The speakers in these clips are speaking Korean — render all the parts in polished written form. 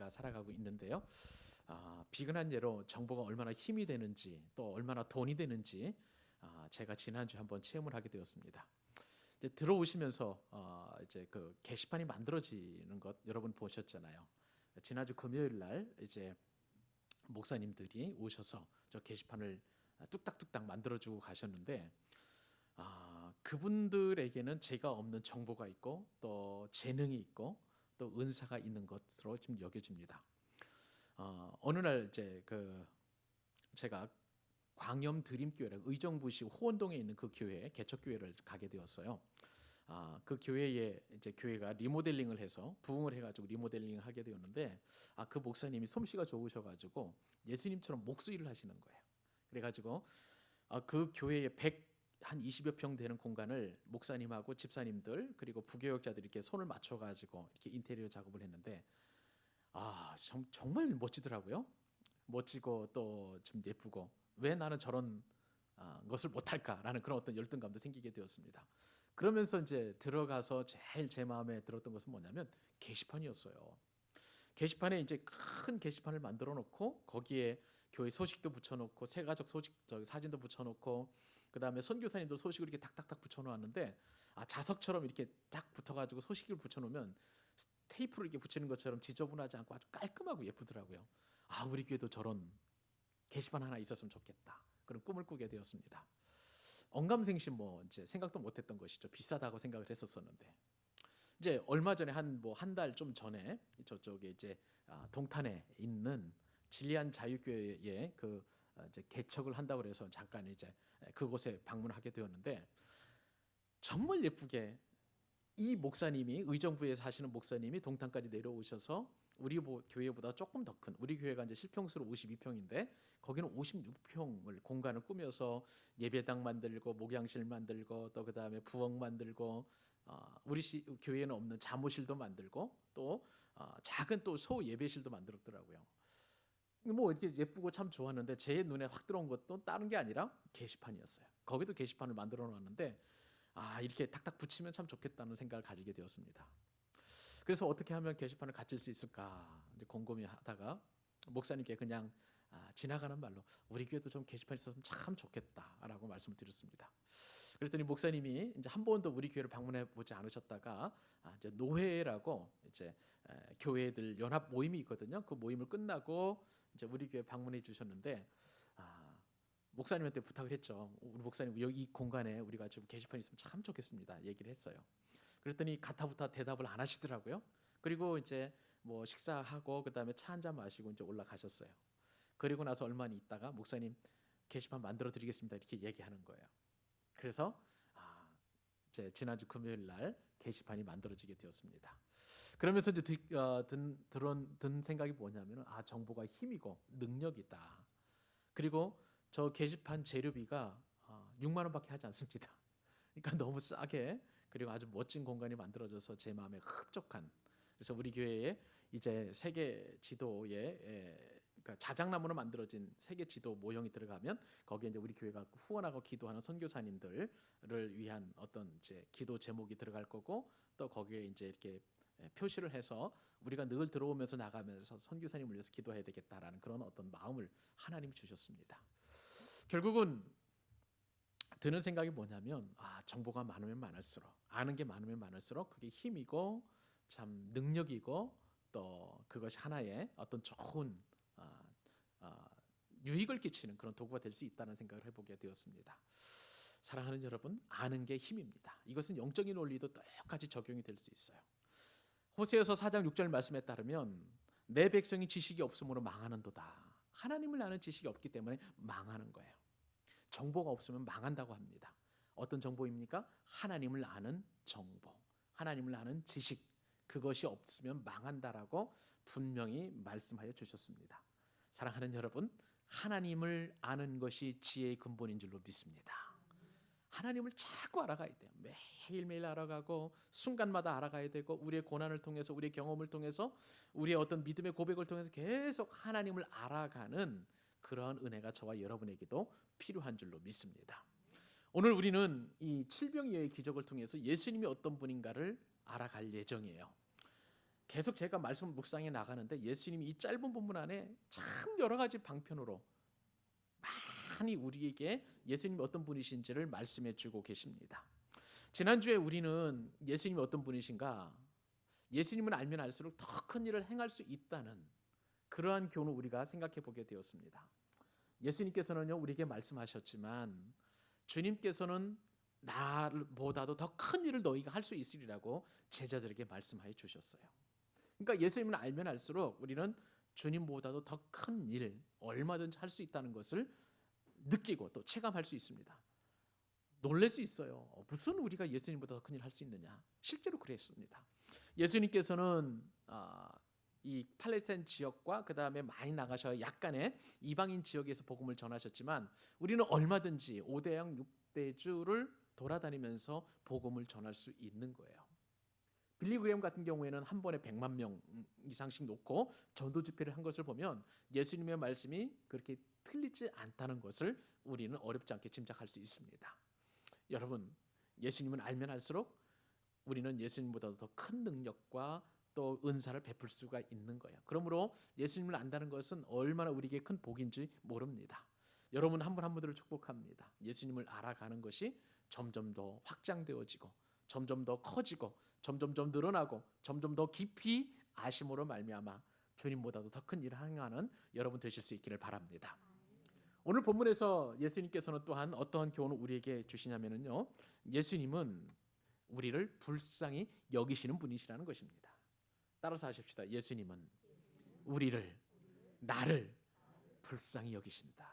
제가 살아가고 있는데요. 비근한 예로 정보가 얼마나 힘이 되는지 또 얼마나 돈이 되는지 제가 지난주에 한번 체험을 하게 되었습니다. 이제 들어오시면서 이제 그 게시판이 만들어지는 것 여러분 보셨잖아요. 지난주 금요일 날 이제 목사님들이 오셔서 저 게시판을 뚝딱뚝딱 만들어주고 가셨는데 그분들에게는 제가 없는 정보가 있고 또 재능이 있고 또 은사가 있는 것으로 지금 여겨집니다. 어느 날 이제 제가 광염 드림교회라 의정부시 호원동에 있는 그 교회 개척교회를 가게 되었어요. 그 교회에 이제 교회가 리모델링을 해서 부흥을 해가지고 리모델링을 하게 되었는데 그 목사님이 솜씨가 좋으셔가지고 예수님처럼 목수일을 하시는 거예요. 그래가지고 그 교회에 100한 20여 평 되는 공간을 목사님하고 집사님들 그리고 부교역자들이 이렇게 손을 맞춰가지고 이렇게 인테리어 작업을 했는데 정말 멋지더라고요. 멋지고 또 좀 예쁘고 왜 나는 저런 것을 못할까라는 그런 어떤 열등감도 생기게 되었습니다. 그러면서 이제 들어가서 제일 제 마음에 들었던 것은 뭐냐면 게시판이었어요. 게시판에 이제 큰 게시판을 만들어 놓고 거기에 교회 소식도 붙여놓고 새가족 소식 사진도 붙여놓고 그 다음에 선교사님도 소식을 이렇게 탁탁탁 붙여놓았는데 자석처럼 이렇게 딱 붙어가지고 소식을 붙여놓으면 테이프를 이렇게 붙이는 것처럼 지저분하지 않고 아주 깔끔하고 예쁘더라고요. 우리 교회도 저런 게시판 하나 있었으면 좋겠다. 그런 꿈을 꾸게 되었습니다. 언감생심 이제 생각도 못했던 것이죠. 비싸다고 생각을 했었었는데 이제 얼마 전에 한 달 좀 전에 저쪽에 이제 동탄에 있는 진리안 자유교회에 이제 개척을 한다고 그래서 잠깐 이제 그곳에 방문하게 되었는데 정말 예쁘게 이 목사님이 의정부에 사시는 목사님이 동탄까지 내려오셔서 우리 교회보다 조금 더 큰 우리 교회가 이제 실평수로 52평인데 거기는 56평을 공간을 꾸며서 예배당 만들고 목양실 만들고 또 그다음에 부엌 만들고 우리 교회에는 없는 자모실도 만들고 또 작은 또 소 예배실도 만들었더라고요. 이렇게 예쁘고 참 좋았는데 제 눈에 확 들어온 것도 다른 게 아니라 게시판이었어요. 거기도 게시판을 만들어 놨는데 이렇게 탁탁 붙이면 참 좋겠다는 생각을 가지게 되었습니다. 그래서 어떻게 하면 게시판을 갖출 수 있을까 이제 곰곰이 하다가 목사님께 그냥 지나가는 말로 우리 교회도 좀 게시판 있었으면 참 좋겠다라고 말씀을 드렸습니다. 그랬더니 목사님이 이제 한 번도 우리 교회를 방문해 보지 않으셨다가 이제 노회라고 이제 교회들 연합 모임이 있거든요. 그 모임을 끝나고 이제 우리 교회 방문해 주셨는데 목사님한테 부탁을 했죠. 우리 목사님 여기 이 공간에 우리가 좀 게시판 있으면 참 좋겠습니다. 얘기를 했어요. 그랬더니 가타부타 대답을 안 하시더라고요. 그리고 이제 식사하고 그다음에 차 한잔 마시고 이제 올라가셨어요. 그리고 나서 얼마 있다가 목사님 게시판 만들어 드리겠습니다 이렇게 얘기하는 거예요. 그래서 이제 지난주 금요일 날 게시판이 만들어지게 되었습니다. 그러면서 이제 든 생각이 뭐냐면 정보가 힘이고 능력이다. 그리고 저 게시판 재료비가 6만 원밖에 하지 않습니다. 그러니까 너무 싸게 그리고 아주 멋진 공간이 만들어져서 제 마음에 흡족한. 그래서 우리 교회에 이제 세계 지도에 그러니까 자작나무로 만들어진 세계 지도 모형이 들어가면 거기에 이제 우리 교회가 후원하고 기도하는 선교사님들을 위한 어떤 이제 기도 제목이 들어갈 거고 또 거기에 이제 이렇게 표시를 해서 우리가 늘 들어오면서 나가면서 선교사님을 위해서 기도해야 되겠다라는 그런 어떤 마음을 하나님이 주셨습니다. 결국은 드는 생각이 뭐냐면 정보가 많으면 많을수록 아는 게 많으면 많을수록 그게 힘이고 참 능력이고 또 그것이 하나의 어떤 좋은 유익을 끼치는 그런 도구가 될 수 있다는 생각을 해보게 되었습니다. 사랑하는 여러분, 아는 게 힘입니다. 이것은 영적인 원리도 똑같이 적용이 될 수 있어요. 호세아서 4장 6절 말씀에 따르면 내 백성이 지식이 없으므로 망하는도다. 하나님을 아는 지식이 없기 때문에 망하는 거예요. 정보가 없으면 망한다고 합니다. 어떤 정보입니까? 하나님을 아는 정보, 하나님을 아는 지식, 그것이 없으면 망한다라고 분명히 말씀하여 주셨습니다. 사랑하는 여러분, 하나님을 아는 것이 지혜의 근본인 줄로 믿습니다. 하나님을 자꾸 알아가야 돼요. 매일매일 알아가고 순간마다 알아가야 되고 우리의 고난을 통해서 우리의 경험을 통해서 우리의 어떤 믿음의 고백을 통해서 계속 하나님을 알아가는 그런 은혜가 저와 여러분에게도 필요한 줄로 믿습니다. 오늘 우리는 이 칠병이의 기적을 통해서 예수님이 어떤 분인가를 알아갈 예정이에요. 계속 제가 말씀 묵상해 나가는데 예수님이 이 짧은 본문 안에 참 여러 가지 방편으로 많이 우리에게 예수님이 어떤 분이신지를 말씀해 주고 계십니다. 지난주에 우리는 예수님이 어떤 분이신가, 예수님을 알면 알수록 더 큰 일을 행할 수 있다는 그러한 교훈을 우리가 생각해 보게 되었습니다. 예수님께서는요 우리에게 말씀하셨지만 주님께서는 나보다도 더 큰 일을 너희가 할 수 있으리라고 제자들에게 말씀하여 주셨어요. 그러니까 예수님을 알면 알수록 우리는 주님보다도 더 큰 일 얼마든지 할 수 있다는 것을 느끼고 또 체감할 수 있습니다. 놀랄 수 있어요. 무슨 우리가 예수님보다 더 큰 일 할 수 있느냐. 실제로 그랬습니다. 예수님께서는 이 팔레스타인 지역과 그 다음에 많이 나가셔야 약간의 이방인 지역에서 복음을 전하셨지만 우리는 얼마든지 5대양 6대주를 돌아다니면서 복음을 전할 수 있는 거예요. 빌리 그레엄 같은 경우에는 한 번에 100만 명 이상씩 놓고 전도 집회를 한 것을 보면 예수님의 말씀이 그렇게 틀리지 않다는 것을 우리는 어렵지 않게 짐작할 수 있습니다. 여러분, 예수님은 알면 알수록 우리는 예수님보다도 더 큰 능력과 또 은사를 베풀 수가 있는 거예요. 그러므로 예수님을 안다는 것은 얼마나 우리에게 큰 복인지 모릅니다. 여러분 한 분 한 분들을 축복합니다. 예수님을 알아가는 것이 점점 더 확장되어지고 점점 더 커지고 점점 더 늘어나고 점점 더 깊이 아심으로 말미암아 주님보다도 더 큰 일을 행하는 여러분 되실 수 있기를 바랍니다. 오늘 본문에서 예수님께서는 또한 어떠한 교훈을 우리에게 주시냐면요, 예수님은 우리를 불쌍히 여기시는 분이시라는 것입니다. 따라서 하십시다. 예수님은 우리를, 나를 불쌍히 여기신다.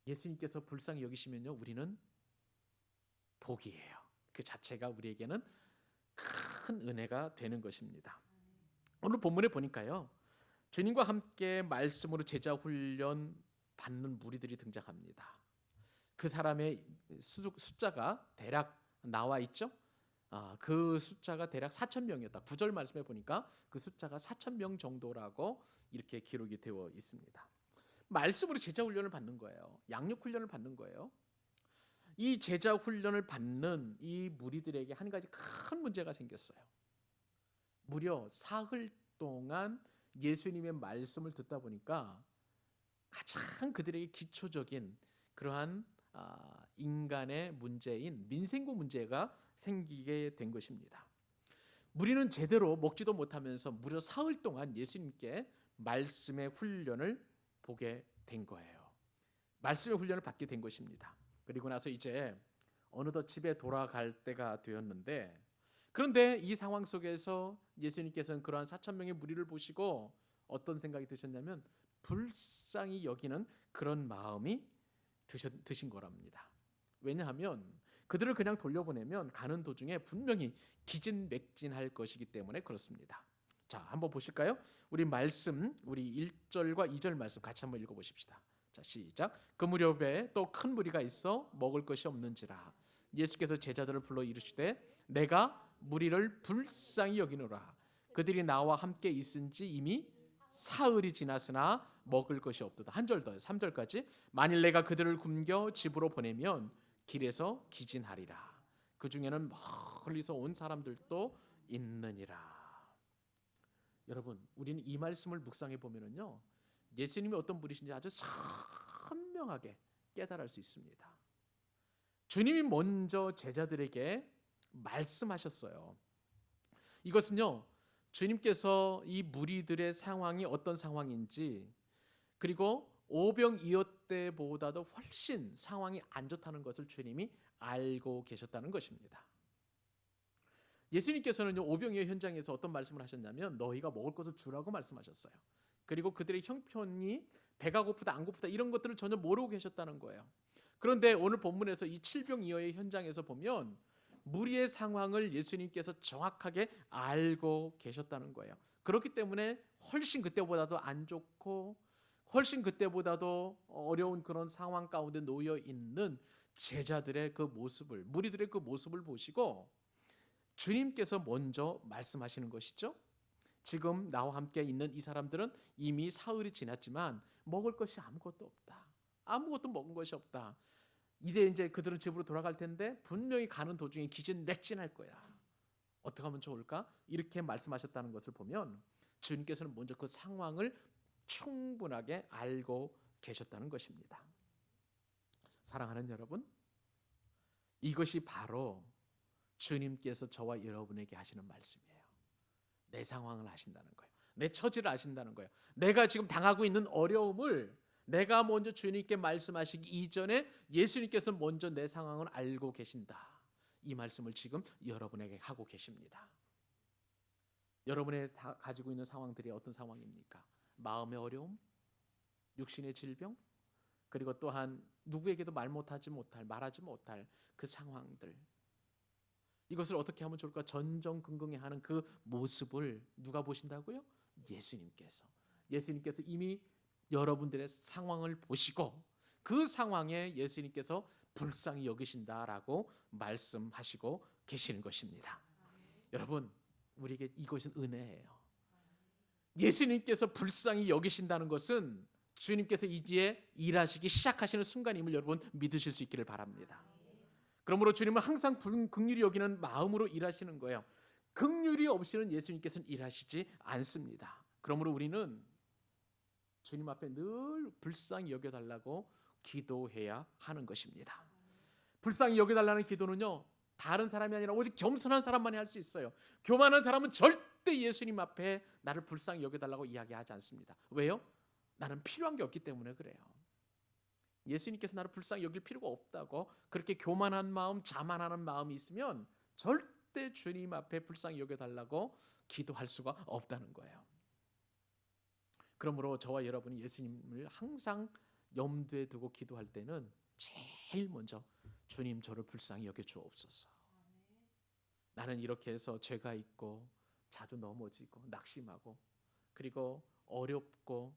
예수님께서 불쌍히 여기시면요 우리는 복이에요. 그 자체가 우리에게는 큰 은혜가 되는 것입니다. 오늘 본문에 보니까요 주님과 함께 말씀으로 제자 훈련 받는 무리들이 등장합니다. 그 사람의 숫자가 대략 나와 있죠. 그 숫자가 대략 4,000명이었다. 9절 말씀에 보니까 그 숫자가 4,000명 정도라고 이렇게 기록이 되어 있습니다. 말씀으로 제자 훈련을 받는 거예요. 양육 훈련을 받는 거예요. 이 제자 훈련을 받는 이 무리들에게 한 가지 큰 문제가 생겼어요. 무려 사흘 동안 예수님의 말씀을 듣다 보니까 가장 그들에게 기초적인 그러한 인간의 문제인 민생고 문제가 생기게 된 것입니다. 무리는 제대로 먹지도 못하면서 무려 사흘 동안 예수님께 말씀의 훈련을 보게 된 거예요. 말씀의 훈련을 받게 된 것입니다. 그리고 나서 이제 어느덧 집에 돌아갈 때가 되었는데, 그런데 이 상황 속에서 예수님께서는 그러한 4,000명의 무리를 보시고 어떤 생각이 드셨냐면 불쌍히 여기는 그런 마음이 드신 거랍니다. 왜냐하면 그들을 그냥 돌려보내면 가는 도중에 분명히 기진맥진할 것이기 때문에 그렇습니다. 자, 한번 보실까요? 우리 1절과 2절 말씀 같이 한번 읽어보십시다. 자, 시작. 그 무렵에 또 큰 무리가 있어 먹을 것이 없는지라 예수께서 제자들을 불러 이르시되 내가 무리를 불쌍히 여기노라. 그들이 나와 함께 있은지 이미 사흘이 지났으나 먹을 것이 없도다. 한 절 더요. 3절까지. 만일 내가 그들을 굶겨 집으로 보내면 길에서 기진하리라. 그 중에는 멀리서 온 사람들도 있느니라. 여러분, 우리는 이 말씀을 묵상해 보면은요, 예수님이 어떤 분이신지 아주 선명하게 깨달을 수 있습니다. 주님이 먼저 제자들에게 말씀하셨어요. 이것은요, 주님께서 이 무리들의 상황이 어떤 상황인지, 그리고 오병이어 때보다도 훨씬 상황이 안 좋다는 것을 주님이 알고 계셨다는 것입니다. 예수님께서는요 오병이어 현장에서 어떤 말씀을 하셨냐면 너희가 먹을 것을 주라고 말씀하셨어요. 그리고 그들의 형편이 배가 고프다 안 고프다 이런 것들을 전혀 모르고 계셨다는 거예요. 그런데 오늘 본문에서 이 칠병이어의 현장에서 보면 무리의 상황을 예수님께서 정확하게 알고 계셨다는 거예요. 그렇기 때문에 훨씬 그때보다도 안 좋고 훨씬 그때보다도 어려운 그런 상황 가운데 놓여 있는 제자들의 그 모습을, 무리들의 그 모습을 보시고 주님께서 먼저 말씀하시는 것이죠. 지금 나와 함께 있는 이 사람들은 이미 사흘이 지났지만 먹을 것이 아무것도 없다. 아무것도 먹은 것이 없다. 이제 그들은 집으로 돌아갈 텐데 분명히 가는 도중에 기진맥진할 거야. 어떻게 하면 좋을까? 이렇게 말씀하셨다는 것을 보면 주님께서는 먼저 그 상황을 충분하게 알고 계셨다는 것입니다. 사랑하는 여러분, 이것이 바로 주님께서 저와 여러분에게 하시는 말씀이에요. 내 상황을 아신다는 거예요. 내 처지를 아신다는 거예요. 내가 지금 당하고 있는 어려움을 내가 먼저 주님께 말씀하시기 이전에 예수님께서 먼저 내 상황을 알고 계신다. 이 말씀을 지금 여러분에게 하고 계십니다. 여러분의 가지고 있는 상황들이 어떤 상황입니까? 마음의 어려움, 육신의 질병, 그리고 또한 누구에게도 말하지 못할 그 상황들. 이것을 어떻게 하면 좋을까? 전전긍긍해하는 그 모습을 누가 보신다고요? 예수님께서. 예수님께서 이미 여러분들의 상황을 보시고 그 상황에 예수님께서 불쌍히 여기신다라고 말씀하시고 계시는 것입니다. 여러분, 우리에게 이것은 은혜예요. 예수님께서 불쌍히 여기신다는 것은 주님께서 이제 일하시기 시작하시는 순간임을 여러분 믿으실 수 있기를 바랍니다. 그러므로 주님은 항상 긍휼히 여기는 마음으로 일하시는 거예요. 긍휼이 없이는 예수님께서는 일하시지 않습니다. 그러므로 우리는 주님 앞에 늘 불쌍히 여겨달라고 기도해야 하는 것입니다. 불쌍히 여겨달라는 기도는요, 다른 사람이 아니라 오직 겸손한 사람만이 할 수 있어요. 교만한 사람은 절대 예수님 앞에 나를 불쌍히 여겨달라고 이야기하지 않습니다. 왜요? 나는 필요한 게 없기 때문에 그래요. 예수님께서 나를 불쌍히 여길 필요가 없다고 그렇게 교만한 마음, 자만하는 마음이 있으면 절대 주님 앞에 불쌍히 여겨달라고 기도할 수가 없다는 거예요. 그러므로 저와 여러분이 예수님을 항상 염두에 두고 기도할 때는 제일 먼저 주님 저를 불쌍히 여겨 주옵소서. 나는 이렇게 해서 죄가 있고 자주 넘어지고 낙심하고 그리고 어렵고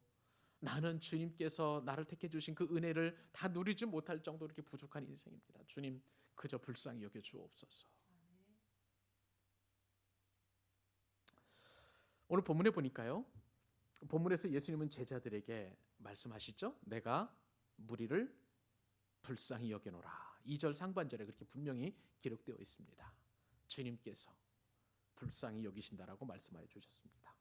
나는 주님께서 나를 택해 주신 그 은혜를 다 누리지 못할 정도로 이렇게 부족한 인생입니다. 주님 그저 불쌍히 여겨 주옵소서. 오늘 본문에 보니까요, 본문에서 예수님은 제자들에게 말씀하시죠. 내가 무리를 불쌍히 여겨노라. 2절 상반절에 그렇게 분명히 기록되어 있습니다. 주님께서 불쌍히 여기신다라고 말씀하여 주셨습니다.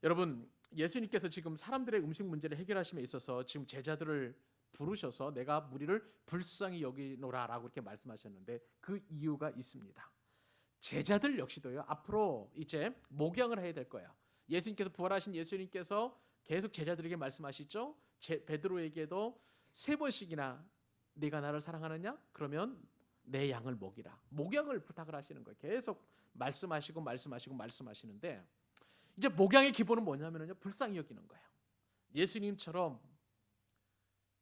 여러분, 예수님께서 지금 사람들의 음식 문제를 해결하심에 있어서 지금 제자들을 부르셔서 내가 무리를 불쌍히 여기노라라고 이렇게 말씀하셨는데 그 이유가 있습니다. 제자들 역시도요, 앞으로 이제 목양을 해야 될 거예요. 예수님께서 부활하신 예수님께서 계속 제자들에게 말씀하시죠. 베드로에게도 3번씩이나 네가 나를 사랑하느냐? 그러면 내 양을 먹이라. 목양을 부탁을 하시는 거예요. 계속 말씀하시는데 이제 목양의 기본은 뭐냐면요, 불쌍히 여기는 거예요. 예수님처럼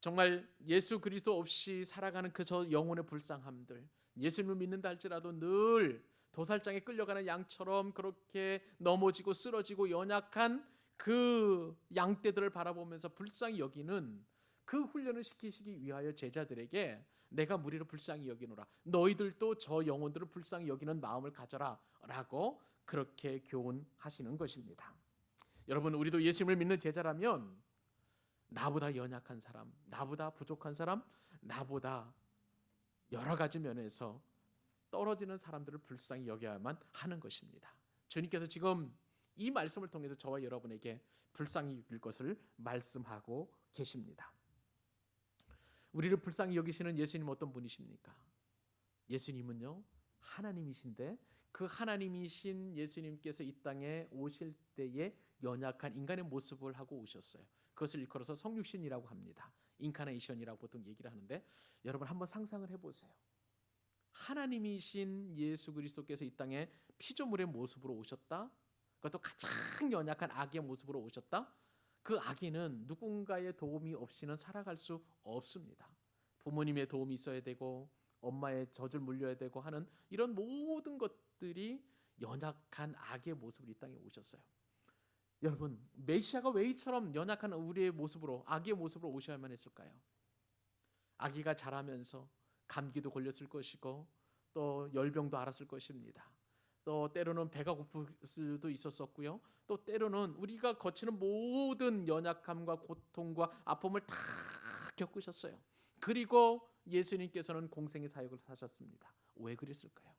정말 예수 그리스도 없이 살아가는 그 저 영혼의 불쌍함들, 예수님을 믿는다 할지라도 늘 도살장에 끌려가는 양처럼 그렇게 넘어지고 쓰러지고 연약한 그 양떼들을 바라보면서 불쌍히 여기는 그 훈련을 시키시기 위하여 제자들에게 내가 무리를 불쌍히 여기노라. 너희들도 저 영혼들을 불쌍히 여기는 마음을 가져라 라고 그렇게 교훈하시는 것입니다. 여러분, 우리도 예수님을 믿는 제자라면 나보다 연약한 사람, 나보다 부족한 사람, 나보다 여러 가지 면에서 떨어지는 사람들을 불쌍히 여겨야만 하는 것입니다. 주님께서 지금 이 말씀을 통해서 저와 여러분에게 불쌍히 여길 것을 말씀하고 계십니다. 우리를 불쌍히 여기시는 예수님은 어떤 분이십니까? 예수님은요, 하나님이신데 그 하나님이신 예수님께서 이 땅에 오실 때에 연약한 인간의 모습을 하고 오셨어요. 그것을 일컬어서 성육신이라고 합니다. 인카네이션이라고 보통 얘기를 하는데 여러분 한번 상상을 해보세요. 하나님이신 예수 그리스도께서 이 땅에 피조물의 모습으로 오셨다. 그것도 가장 연약한 아기의 모습으로 오셨다. 그 아기는 누군가의 도움이 없이는 살아갈 수 없습니다. 부모님의 도움이 있어야 되고 엄마의 젖을 물려야 되고 하는 이런 모든 것들이 연약한 아기의 모습으로 이 땅에 오셨어요. 여러분, 메시아가 왜 이처럼 연약한 우리의 모습으로 아기의 모습으로 오셔야만 했을까요? 아기가 자라면서 감기도 걸렸을 것이고 또 열병도 앓았을 것입니다. 또 때로는 배가 고플 수도 있었었고요. 또 때로는 우리가 거치는 모든 연약함과 고통과 아픔을 다 겪으셨어요. 그리고 예수님께서는 공생의 사역을 하셨습니다. 왜 그랬을까요?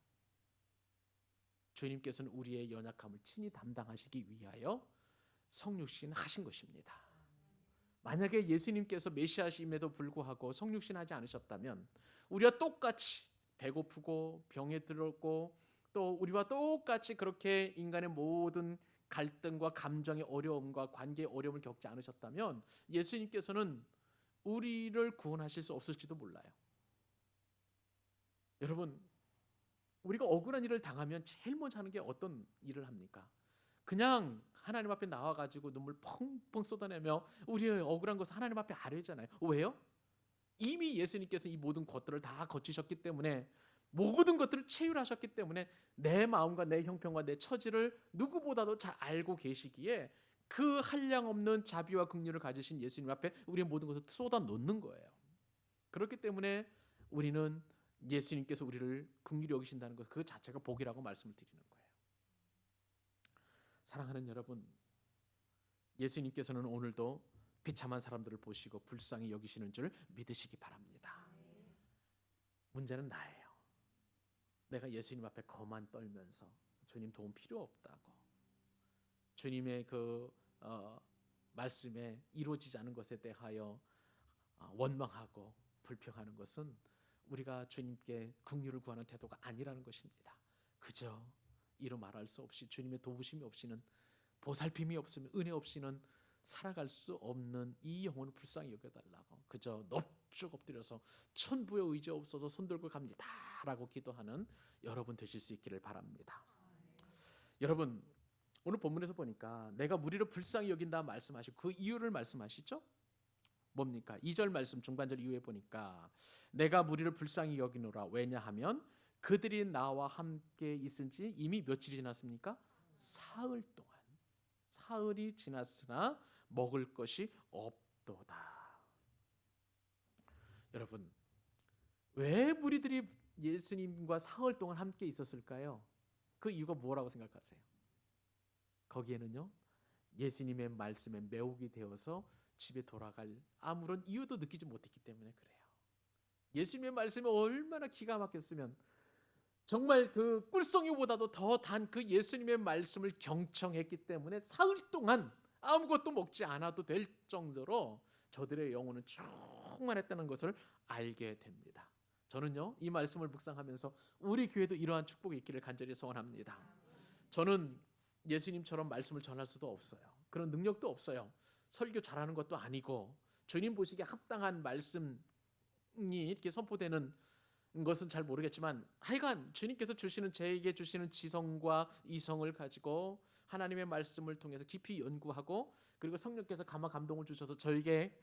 주님께서는 우리의 연약함을 친히 담당하시기 위하여 성육신 하신 것입니다. 만약에 예수님께서 메시아심에도 불구하고 성육신 하지 않으셨다면 우리와 똑같이 배고프고 병에 들었고 또 우리와 똑같이 그렇게 인간의 모든 갈등과 감정의 어려움과 관계의 어려움을 겪지 않으셨다면 예수님께서는 우리를 구원하실 수 없을지도 몰라요. 여러분, 우리가 억울한 일을 당하면 제일 먼저 하는 게 어떤 일을 합니까? 그냥 하나님 앞에 나와가지고 눈물 펑펑 쏟아내며 우리의 억울한 것을 하나님 앞에 아뢰잖아요. 왜요? 이미 예수님께서 이 모든 것들을 다 거치셨기 때문에, 모든 것들을 체휼하셨기 때문에 내 마음과 내 형편과 내 처지를 누구보다도 잘 알고 계시기에 그 한량없는 자비와 긍휼을 가지신 예수님 앞에 우리의 모든 것을 쏟아 놓는 거예요. 그렇기 때문에 우리는 예수님께서 우리를 긍휼히 여기신다는 것, 그 자체가 복이라고 말씀을 드리는 거예요. 사랑하는 여러분, 예수님께서는 오늘도 비참한 사람들을 보시고 불쌍히 여기시는 줄 믿으시기 바랍니다. 문제는 나예요. 내가 예수님 앞에 거만 떨면서 주님 도움 필요 없다고, 주님의 그 말씀에 이루어지지 않은 것에 대하여 원망하고 불평하는 것은 우리가 주님께 긍휼을 구하는 태도가 아니라는 것입니다. 그저 이루 말할 수 없이 주님의 도우심이 없이는, 보살핌이 없으면, 은혜 없이는 살아갈 수 없는 이 영혼을 불쌍히 여겨달라고 그저 넙죽 엎드려서 천부의 의지 없어서 손들고 갑니다 라고 기도하는 여러분 되실 수 있기를 바랍니다. 여러분, 오늘 본문에서 보니까 내가 무리를 불쌍히 여긴다 말씀하시고 그 이유를 말씀하시죠. 뭡니까? 2절 말씀 중반절 이후에 보니까 내가 무리를 불쌍히 여기노라. 왜냐하면 그들이 나와 함께 있은 지 이미 며칠이 지났습니까? 사흘 동안. 사흘이 지났으나 먹을 것이 없도다. 여러분, 왜 무리들이 예수님과 사흘 동안 함께 있었을까요? 그 이유가 뭐라고 생각하세요? 거기에는요, 예수님의 말씀에 매혹이 되어서 집에 돌아갈 아무런 이유도 느끼지 못했기 때문에 그래요. 예수님의 말씀이 얼마나 기가 막혔으면 정말 그 꿀송이보다도 더 단 그 예수님의 말씀을 경청했기 때문에 사흘 동안 아무것도 먹지 않아도 될 정도로 저들의 영혼은 충만했다는 것을 알게 됩니다. 저는요, 이 말씀을 묵상하면서 우리 교회도 이러한 축복이 있기를 간절히 소원합니다. 저는 예수님처럼 말씀을 전할 수도 없어요. 그런 능력도 없어요. 설교 잘하는 것도 아니고 주님 보시기에 합당한 말씀이 이렇게 선포되는 것은 잘 모르겠지만 하여간 주님께서 주시는, 제게 주시는 지성과 이성을 가지고 하나님의 말씀을 통해서 깊이 연구하고, 그리고 성령께서 감화 감동을 주셔서 저에게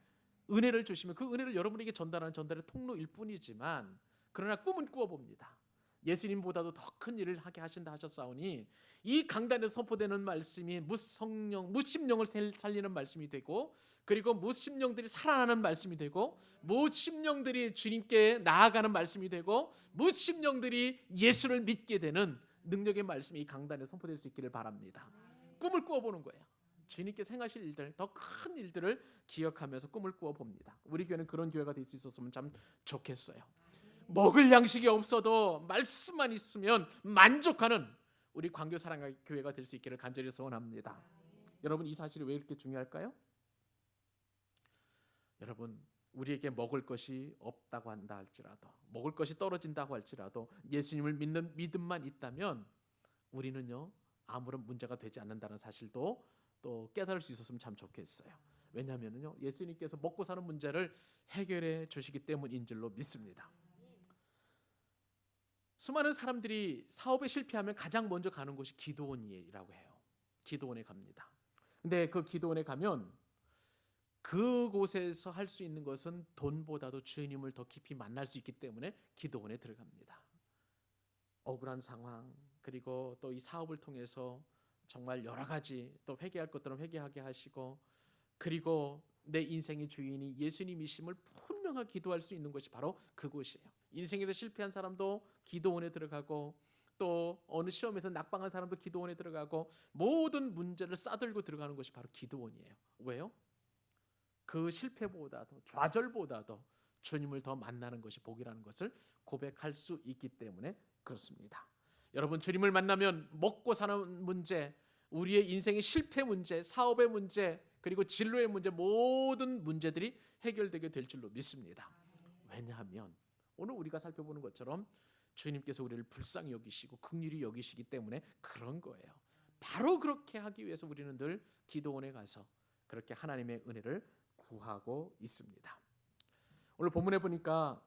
은혜를 주시면 그 은혜를 여러분에게 전달하는 전달의 통로일 뿐이지만, 그러나 꿈은 꾸어봅니다. 예수님보다도 더 큰 일을 하게 하신다 하셨사오니 이 강단에서 선포되는 말씀이 무심령을 살리는 말씀이 되고, 그리고 무심령들이 살아나는 말씀이 되고, 무심령들이 주님께 나아가는 말씀이 되고, 무심령들이 예수를 믿게 되는 능력의 말씀이 이 강단에 선포될 수 있기를 바랍니다. 꿈을 꾸어보는 거예요. 주님께 행하실 일들, 더 큰 일들을 기억하면서 꿈을 꾸어봅니다. 우리 교회는 그런 교회가 될 수 있었으면 참 좋겠어요. 먹을 양식이 없어도 말씀만 있으면 만족하는 우리 광교 사랑의 교회가 될 수 있기를 간절히 소원합니다. 여러분, 이 사실이 왜 이렇게 중요할까요? 여러분, 우리에게 먹을 것이 없다고 한다 할지라도, 먹을 것이 떨어진다고 할지라도 예수님을 믿는 믿음만 있다면 우리는요, 아무런 문제가 되지 않는다는 사실도 또 깨달을 수 있었으면 참 좋겠어요. 왜냐하면요, 예수님께서 먹고 사는 문제를 해결해 주시기 때문인 줄로 믿습니다. 수많은 사람들이 사업에 실패하면 가장 먼저 가는 곳이 기도원이라고 해요. 기도원에 갑니다. 근데 그 기도원에 가면 그곳에서 할 수 있는 것은 돈보다도 주님을 더 깊이 만날 수 있기 때문에 기도원에 들어갑니다. 억울한 상황, 그리고 또 이 사업을 통해서 정말 여러 가지 또 회개할 것들은 회개하게 하시고, 그리고 내 인생의 주인이 예수님이심을 분명하게 기도할 수 있는 것이 바로 그곳이에요. 인생에서 실패한 사람도 기도원에 들어가고, 또 어느 시험에서 낙방한 사람도 기도원에 들어가고, 모든 문제를 싸들고 들어가는 것이 바로 기도원이에요. 왜요? 그 실패보다도, 좌절보다도 주님을 더 만나는 것이 복이라는 것을 고백할 수 있기 때문에 그렇습니다. 여러분, 주님을 만나면 먹고 사는 문제, 우리의 인생의 실패 문제, 사업의 문제, 그리고 진로의 문제, 모든 문제들이 해결되게 될 줄로 믿습니다. 왜냐하면 오늘 우리가 살펴보는 것처럼 주님께서 우리를 불쌍히 여기시고 긍휼히 여기시기 때문에 그런 거예요. 바로 그렇게 하기 위해서 우리는 늘 기도원에 가서 그렇게 하나님의 은혜를 구하고 있습니다. 오늘 본문에 보니까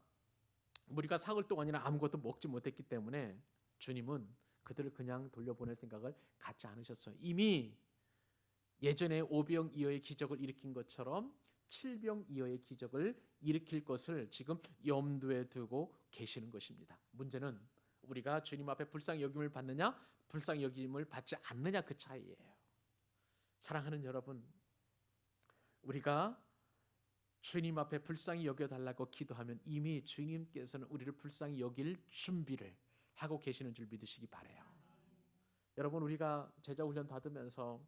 우리가 사흘 동안이나 아무것도 먹지 못했기 때문에 주님은 그들을 그냥 돌려보낼 생각을 갖지 않으셨어요. 이미 예전에 오병이어의 기적을 일으킨 것처럼 칠병이어의 기적을 일으킬 것을 지금 염두에 두고 계시는 것입니다. 문제는 우리가 주님 앞에 불쌍히 여김을 받느냐, 불쌍히 여김을 받지 않느냐, 그 차이예요. 사랑하는 여러분, 우리가 주님 앞에 불쌍히 여겨달라고 기도하면 이미 주님께서는 우리를 불쌍히 여길 준비를 하고 계시는 줄 믿으시기 바라요. 여러분, 우리가 제자훈련 받으면서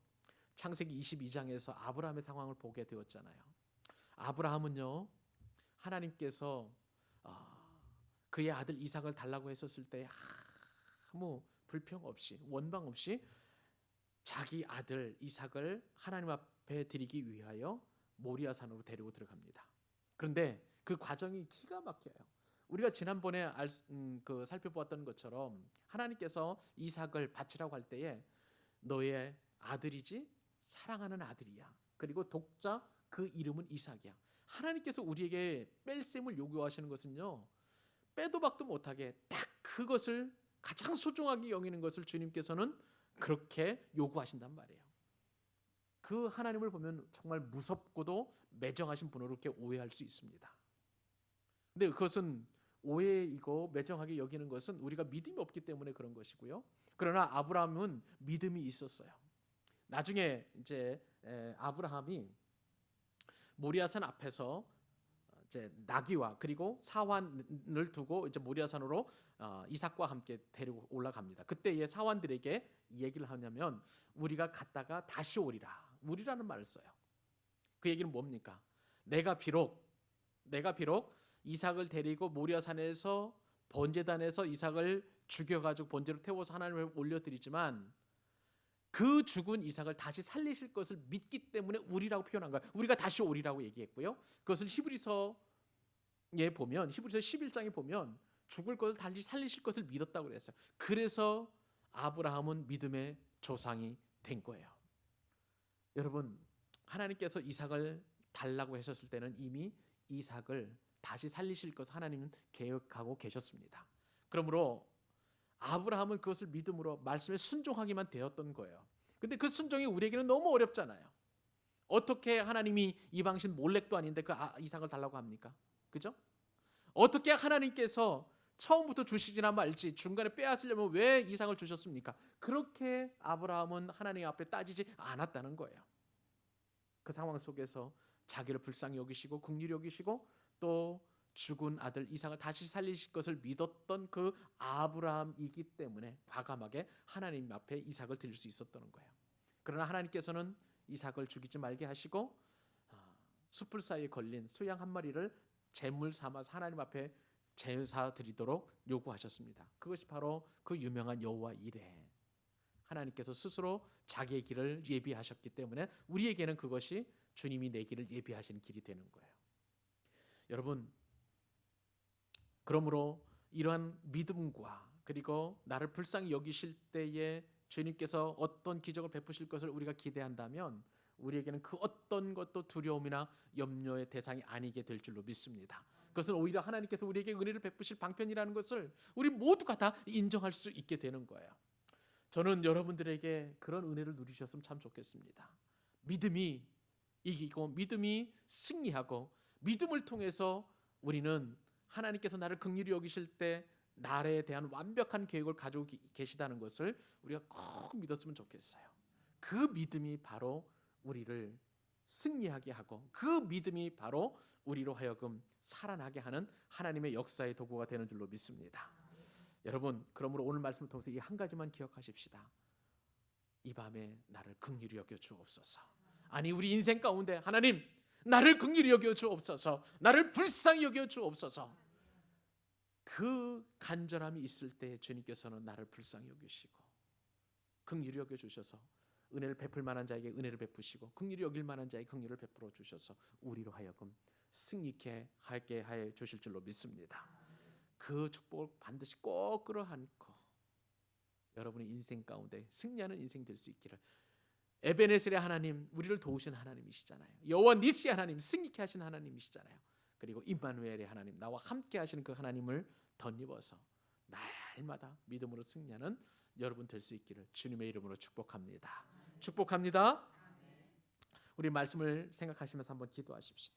창세기 22장에서 아브라함의 상황을 보게 되었잖아요. 아브라함은요, 하나님께서 그의 아들 이삭을 달라고 했었을 때 아무 불평 없이, 원방 없이 자기 아들 이삭을 하나님 앞에 드리기 위하여 모리아산으로 데리고 들어갑니다. 그런데 그 과정이 기가 막혀요. 우리가 지난번에 살펴보았던 것처럼 하나님께서 이삭을 바치라고 할 때에 너의 아들이지, 사랑하는 아들이야, 그리고 독자, 그 이름은 이삭이야. 하나님께서 우리에게 뺄셈을 요구하시는 것은요, 빼도 박도 못하게 딱 그것을 가장 소중하게 여기는 것을 주님께서는 그렇게 요구하신단 말이에요. 그 하나님을 보면 정말 무섭고도 매정하신 분으로 이렇게 오해할 수 있습니다. 근데 그것은 오해이고 매정하게 여기는 것은 우리가 믿음이 없기 때문에 그런 것이고요. 그러나 아브라함은 믿음이 있었어요. 나중에 이제 아브라함이 모리아산 앞에서 이제 나귀와 그리고 사환을 두고 이제 모리아산으로 이삭과 함께 데리고 올라갑니다. 그때의 사환들에게 얘기를 하냐면 우리가 갔다가 다시 오리라는 말을 써요. 그 얘기는 뭡니까? 내가 비록 이삭을 데리고 모리아산에서 번제단에서 이삭을 죽여가지고 번제로 태워서 하나님을 올려드리지만 그 죽은 이삭을 다시 살리실 것을 믿기 때문에 우리라고 표현한 거예요. 우리가 다시 오리라고 얘기했고요. 그것을 히브리서에 보면, 히브리서 11장에 보면 죽을 것을 다시 살리실 것을 믿었다고 그랬어요. 그래서 아브라함은 믿음의 조상이 된 거예요. 여러분, 하나님께서 이삭을 달라고 하셨을 때는 이미 이삭을 다시 살리실 것을 하나님은 계획하고 계셨습니다. 그러므로 아브라함은 그것을 믿음으로 말씀에 순종하기만 되었던 거예요. 근데 그 순종이 우리에게는 너무 어렵잖아요. 어떻게 하나님이 이방신 몰렉도 아닌데 그 이삭을 달라고 합니까? 그죠? 어떻게 하나님께서 처음부터 주시지나 말지 중간에 빼앗으려면 왜 이삭을 주셨습니까? 그렇게 아브라함은 하나님 앞에 따지지 않았다는 거예요. 그 상황 속에서 자기를 불쌍히 여기시고 긍휼히 여기시고 또 죽은 아들 이삭을 다시 살리실 것을 믿었던 그 아브라함이기 때문에 과감하게 하나님 앞에 이삭을 드릴 수 있었던 거예요. 그러나 하나님께서는 이삭을 죽이지 말게 하시고 숯불 사이에 걸린 수양 한 마리를 제물 삼아서 하나님 앞에 제사 드리도록 요구하셨습니다. 그것이 바로 그 유명한 여호와 이레. 하나님께서 스스로 자기의 길을 예비하셨기 때문에 우리에게는 그것이 주님이 내 길을 예비하시는 길이 되는 거예요. 여러분, 그러므로 이러한 믿음과 그리고 나를 불쌍히 여기실 때에 주님께서 어떤 기적을 베푸실 것을 우리가 기대한다면 우리에게는 그 어떤 것도 두려움이나 염려의 대상이 아니게 될 줄로 믿습니다. 그것은 오히려 하나님께서 우리에게 은혜를 베푸실 방편이라는 것을 우리 모두가 다 인정할 수 있게 되는 거예요. 저는 여러분들에게 그런 은혜를 누리셨으면 참 좋겠습니다. 믿음이 이기고 믿음이 승리하고 믿음을 통해서 우리는 하나님께서 나를 긍휼히 여기실 때 나에 대한 완벽한 계획을 가지고 계시다는 것을 우리가 꼭 믿었으면 좋겠어요. 그 믿음이 바로 우리를 승리하게 하고 그 믿음이 바로 우리로 하여금 살아나게 하는 하나님의 역사의 도구가 되는 줄로 믿습니다. 여러분, 그러므로 오늘 말씀을 통해서 이 한 가지만 기억하십시다. 이 밤에 나를 긍휼히 여겨 주옵소서. 아니, 우리 인생 가운데 하나님 나를 긍휼히 여겨 주옵소서. 나를 불쌍히 여겨 주옵소서. 그 간절함이 있을 때 주님께서는 나를 불쌍히 여기시고 긍휼히 여겨 주셔서 은혜를 베풀 만한 자에게 은혜를 베푸시고 긍휼히 여길 만한 자에게 긍휼을 베풀어 주셔서 우리로 하여금 승리케 하게 해 주실 줄로 믿습니다. 그 축복을 반드시 꼭 끌어안고 여러분의 인생 가운데 승리하는 인생 될 수 있기를. 에베네셀의 하나님, 우리를 도우신 하나님이시잖아요. 여호와 니스의 하나님, 승리케 하신 하나님이시잖아요. 그리고 임마누엘의 하나님, 나와 함께 하시는 그 하나님을 덧입어서 날마다 믿음으로 승리하는 여러분 될 수 있기를 주님의 이름으로 축복합니다. 축복합니다. 우리 말씀을 생각하시면서 한번 기도하십시다.